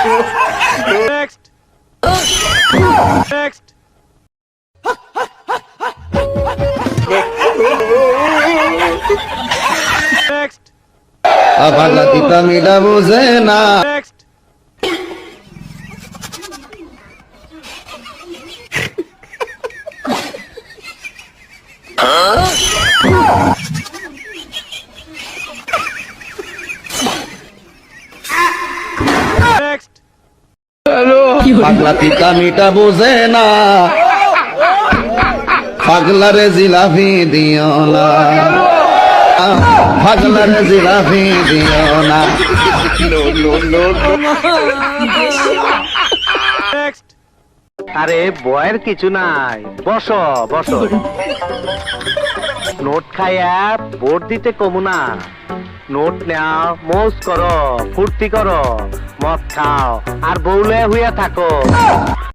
Next. Next. Next. পাগলা তিতা মিঠা বুঝে না। Next. Next. পাগলা তিতা মিঠা বুঝে না, পাগলারে জিলাপি দিও না, পাগলারে জিলাপি দিও না। Next. আরে বয়ের কিছু নাই, বসো বসো। নোট খাইয়া ভোট দিতে কমু না। নোট নেও, মৌজ করো, ফুর্তি করো, মদ খাও আর বউলে হইয়া থাকো।